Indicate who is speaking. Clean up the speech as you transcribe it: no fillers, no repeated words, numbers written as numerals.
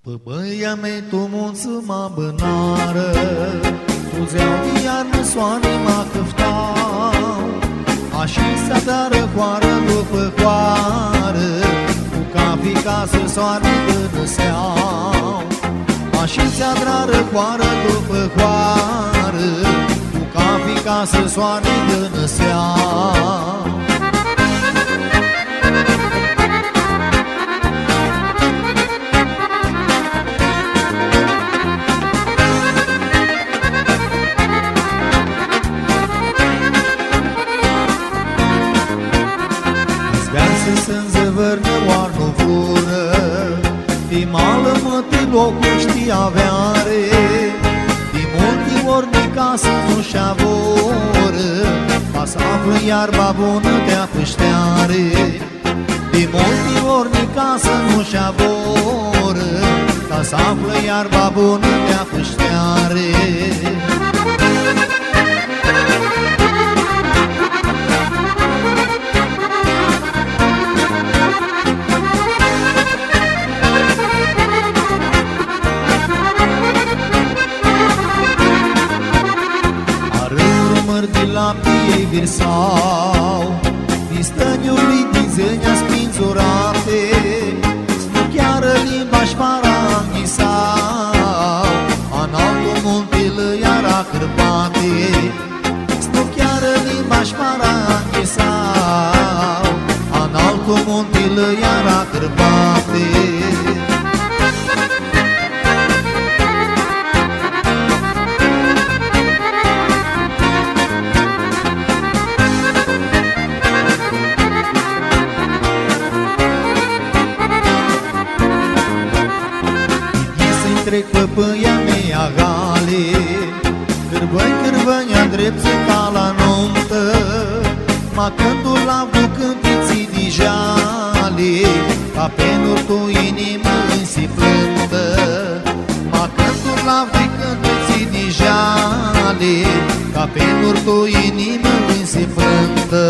Speaker 1: Păpăia mei tu mulțuma bânară, tu zeau iarnă soane ma căftau, așa să dară coară după coară, cu capii ca să soarne până seau. Așa să dară coară după coară, cu capii ca să soarne până seau. Să-mi zăvărnă oar nu fură, din mală mătii locul știi aveare, din multe ori de casă nu-și avoră, ca să află iarba bună de-a pâșteare. Din multe ori de casă nu-și avoră, ca să află iarba bună de-a pâșteare. De lapte ei virsau, din stăniului din zânia spințurate, snuchiară limba-și para înghisau, analtul muntele iara cârpate, snuchiară limba-și para înghisau, analtul muntele iara cârpate. Trec păpăia mea gale, cârbăni-a drepți ca la nuntă, ma cântul la bucântiții de jale, ca pentru tu inimă însiflântă. Ma cântul la bucântiții de jale, ca pentru tu inimă însiflântă.